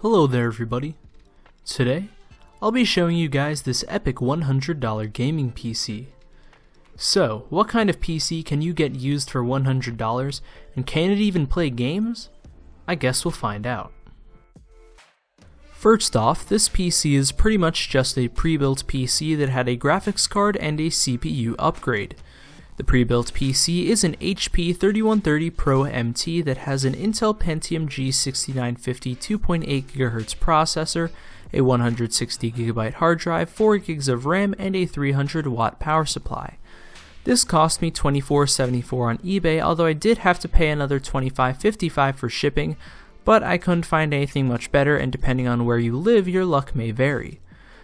Hello there everybody. Today, I'll be showing you guys this epic $100 gaming PC. So, what kind of PC can you get used for $100, and can it even play games? I guess we'll find out. First off, this PC is pretty much just a pre-built PC that had a graphics card and a CPU upgrade. The pre-built PC is an HP 3130 Pro MT that has an Intel Pentium G6950 2.8 GHz processor, a 160GB hard drive, 4 GB of RAM, and a 300 watt power supply. This cost me $24.74 on eBay, although I did have to pay another $25.55 for shipping, but I couldn't find anything much better, and depending on where you live, your luck may vary.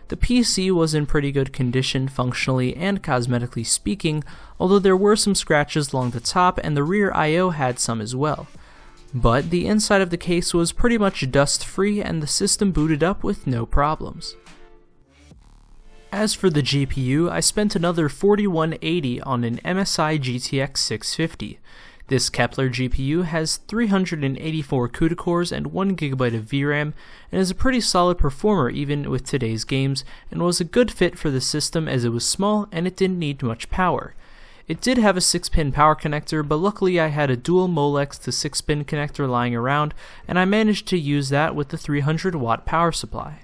The PC was in pretty good condition functionally and cosmetically speaking, although there were some scratches along the top and the rear I/O had some as well. But the inside of the case was pretty much dust free and the system booted up with no problems. As for the GPU, I spent another $41.80 on an MSI GTX 650. This Kepler GPU has 384 CUDA cores and 1GB of VRAM, and is a pretty solid performer even with today's games, and was a good fit for the system as it was small and it didn't need much power. It did have a 6-pin power connector, but luckily I had a dual Molex to 6-pin connector lying around, and I managed to use that with the 300 watt power supply.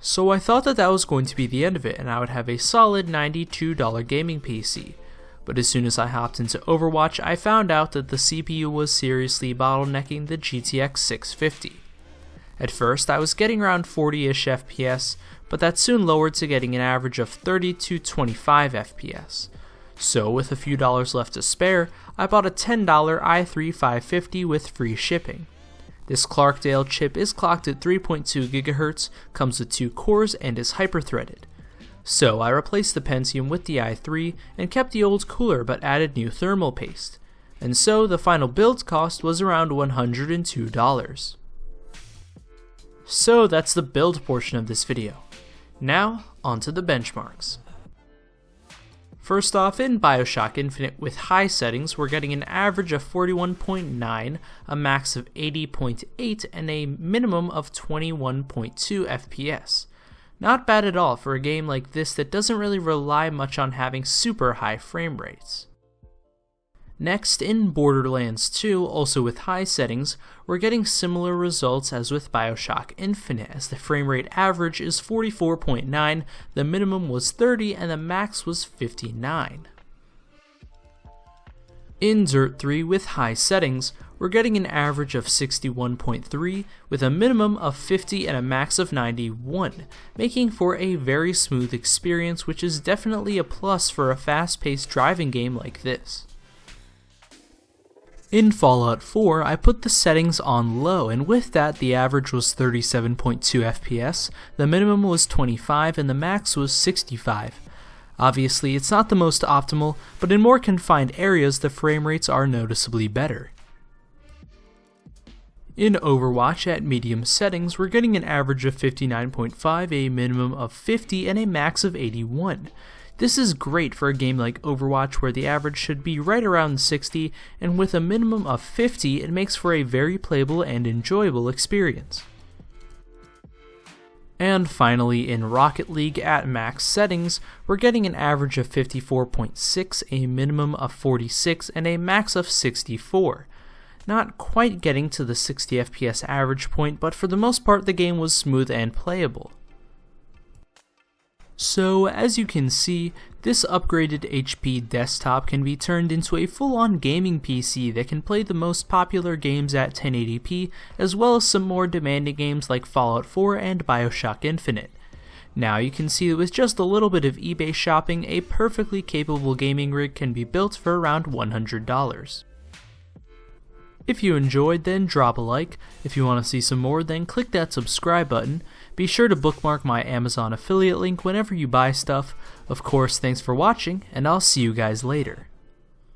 So I thought that was going to be the end of it, and I would have a solid $92 gaming PC. But as soon as I hopped into Overwatch, I found out that the CPU was seriously bottlenecking the GTX 650. At first, I was getting around 40-ish FPS, but that soon lowered to getting an average of 30 to 25 FPS. So, with a few dollars left to spare, I bought a $10 i3 550 with free shipping. This Clarkdale chip is clocked at 3.2 GHz, comes with 2 cores, and is hyper-threaded. So I replaced the Pentium with the i3 and kept the old cooler but added new thermal paste. And so the final build cost was around $102. So that's the build portion of this video. Now, onto the benchmarks. First off, in BioShock Infinite with high settings, we're getting an average of 41.9, a max of 80.8, and a minimum of 21.2 FPS. Not bad at all for a game like this that doesn't really rely much on having super high frame rates. Next, in Borderlands 2, also with high settings, we're getting similar results as with BioShock Infinite, as the frame rate average is 44.9, the minimum was 30, and the max was 59. In Dirt 3 with high settings, we're getting an average of 61.3 with a minimum of 50 and a max of 91, making for a very smooth experience, which is definitely a plus for a fast-paced driving game like this. In Fallout 4, I put the settings on low, and with that the average was 37.2 FPS, the minimum was 25, and the max was 65. Obviously, it's not the most optimal, but in more confined areas the frame rates are noticeably better. In Overwatch at medium settings, we're getting an average of 59.5, a minimum of 50, and a max of 81. This is great for a game like Overwatch where the average should be right around 60, and with a minimum of 50 it makes for a very playable and enjoyable experience. And finally, in Rocket League at max settings, we're getting an average of 54.6, a minimum of 46, and a max of 64. Not quite getting to the 60 FPS average point, but for the most part the game was smooth and playable. So, as you can see, this upgraded HP desktop can be turned into a full-on gaming PC that can play the most popular games at 1080p, as well as some more demanding games like Fallout 4 and BioShock Infinite. Now you can see that with just a little bit of eBay shopping, a perfectly capable gaming rig can be built for around $100. If you enjoyed, then drop a like. If you want to see some more, then click that subscribe button. Be sure to bookmark my Amazon affiliate link whenever you buy stuff. Of course, thanks for watching, and I'll see you guys later.